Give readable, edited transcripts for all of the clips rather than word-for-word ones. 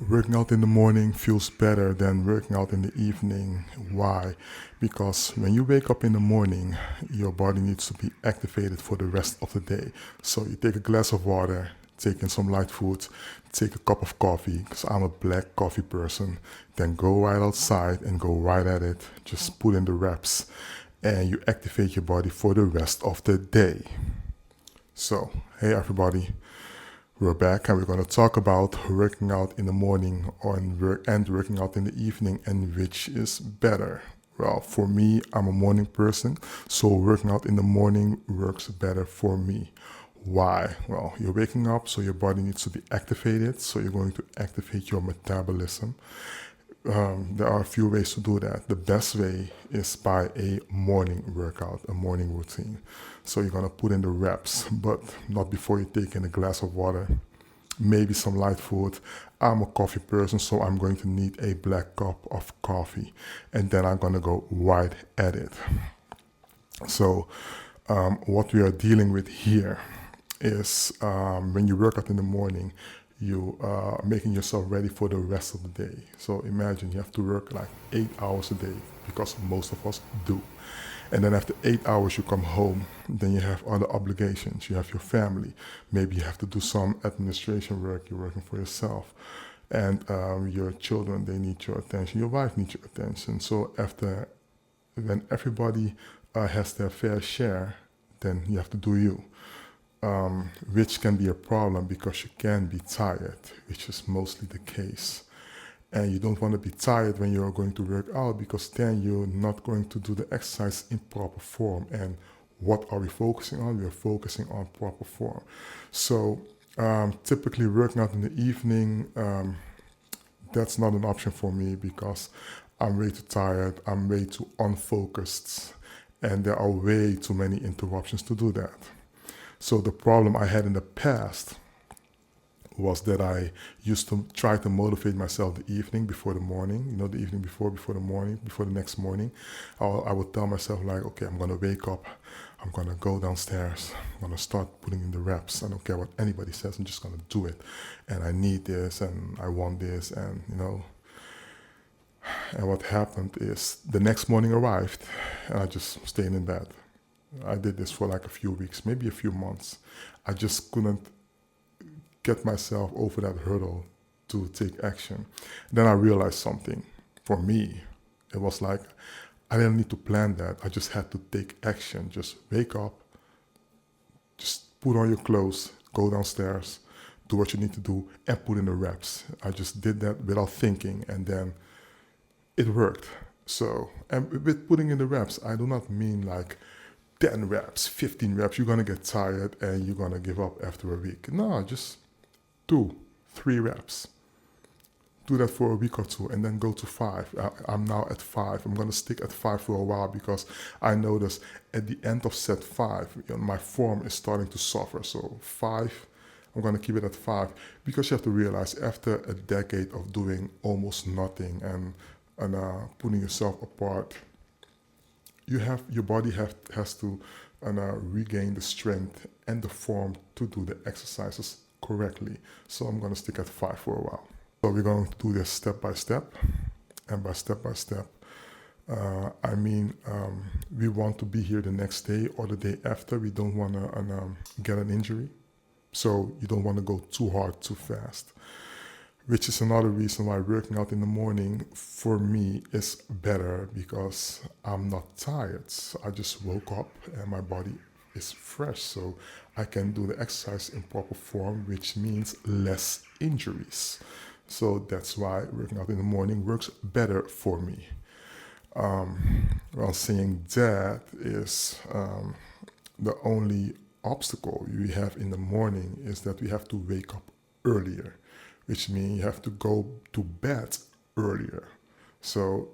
Working out in the morning feels better than working out in the evening. Why? Because when you wake up in the morning, your body needs to be activated for the rest of the day. So you take a glass of water, take in some light food, take a cup of coffee, because I'm a black coffee person, then go right outside and go right at it. Just put in the reps and you activate your body for the rest of the day. So, hey everybody, we're back and we're going to talk about working out in the morning and working out in the evening and which is better. Well, for me, I'm a morning person, so working out in the morning works better for me. Why? Well, you're waking up, so your body needs to be activated, so you're going to activate your metabolism. There are a few ways to do that. The best way is by a morning workout, a morning routine. So you're going to put in the reps, but not before you take in a glass of water, maybe some light food. I'm a coffee person, so I'm going to need a black cup of coffee, and then I'm going to go right at it. So what we are dealing with here is when you work out in the morning, you are making yourself ready for the rest of the day. So imagine you have to work like 8 hours a day, because most of us do. And then after 8 hours, you come home. Then you have other obligations. You have your family. Maybe you have to do some administration work. You're working for yourself. And your children, they need your attention. Your wife needs your attention. So when everybody has their fair share, then you have to do you. Which can be a problem because you can be tired, which is mostly the case. And you don't want to be tired when you're going to work out, because then you're not going to do the exercise in proper form. And what are we focusing on? We're focusing on proper form. So typically working out in the evening, that's not an option for me because I'm way too tired, I'm way too unfocused, and there are way too many interruptions to do that. So the problem I had in the past was that I used to try to motivate myself the evening before the morning, the evening before the morning, before the next morning. I would tell myself like, okay, I'm going to wake up, I'm going to go downstairs, I'm going to start putting in the reps. I don't care what anybody says, I'm just going to do it. And I need this and I want this and what happened is the next morning arrived and I just stayed in bed. I did this for like a few weeks, maybe a few months. I just couldn't get myself over that hurdle to take action. Then I realized something. For me, it was like I didn't need to plan that. I just had to take action. Just wake up, just put on your clothes, go downstairs, do what you need to do, and put in the reps. I just did that without thinking, and then it worked. So, and with putting in the reps, I do not mean like 10 reps, 15 reps, you're gonna get tired and you're gonna give up after a week. No, just 2, 3 reps. Do that for a week or two and then go to 5. I'm now at 5. I'm gonna stick at 5 for a while because I notice at the end of set 5, my form is starting to suffer. So 5, I'm gonna keep it at 5 because you have to realize after a decade of doing almost nothing and putting yourself apart, your body has to regain the strength and the form to do the exercises correctly. So I'm going to stick at 5 for a while. So we're going to do this step by step. And by step, I mean we want to be here the next day or the day after. We don't want to get an injury. So you don't want to go too hard, too fast. Which is another reason why working out in the morning for me is better, because I'm not tired. So I just woke up and my body is fresh, so I can do the exercise in proper form, which means less injuries. So that's why working out in the morning works better for me. Well, saying that is the only obstacle we have in the morning is that we have to wake up earlier, which means you have to go to bed earlier. So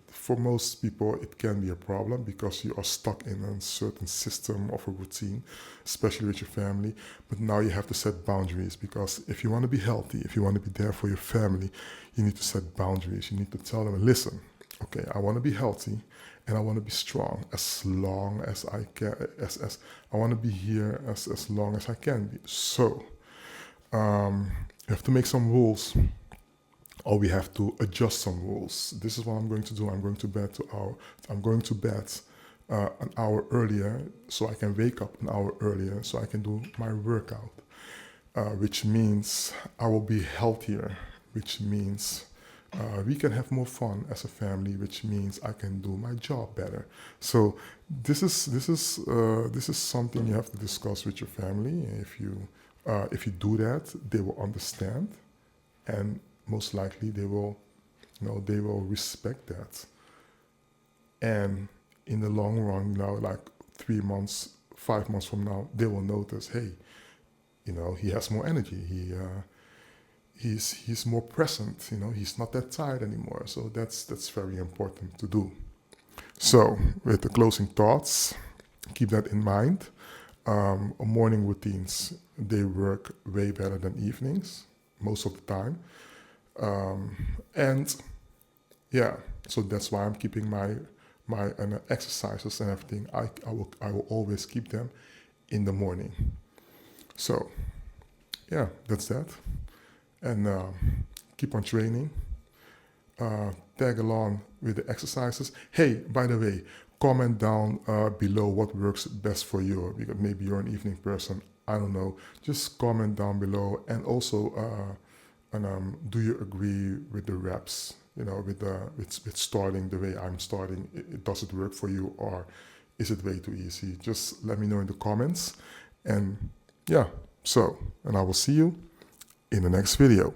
for most people, it can be a problem because you are stuck in a certain system of a routine, especially with your family. But now you have to set boundaries, because if you want to be healthy, if you want to be there for your family, you need to set boundaries. You need to tell them, listen, okay, I want to be healthy and I want to be strong as long as I can. As I want to be here as long as I can be. So you have to make some rules. or we have to adjust some rules. This is what I'm going to do. I'm going to bed an hour earlier so I can wake up an hour earlier so I can do my workout, which means I will be healthier, which means we can have more fun as a family, which means I can do my job better. So this is something you have to discuss with your family. If you do that, they will understand, and most likely they will respect that. And in the long run, like 3 months, 5 months from now, they will notice, hey, he has more energy. He's more present. He's not that tired anymore. So that's very important to do. So with the closing thoughts, keep that in mind. Morning routines, they work way better than evenings most of the time. And yeah, so that's why I'm keeping my exercises and everything. I will always keep them in the morning. So yeah, that's that. And keep on training. Tag along with the exercises. Hey, by the way, comment down below what works best for you. Because maybe you're an evening person. I don't know. Just comment down below, and also, do you agree with the reps? With starting the way I'm starting. Does it work for you, or is it way too easy? Just let me know in the comments, and yeah. So, and I will see you in the next video.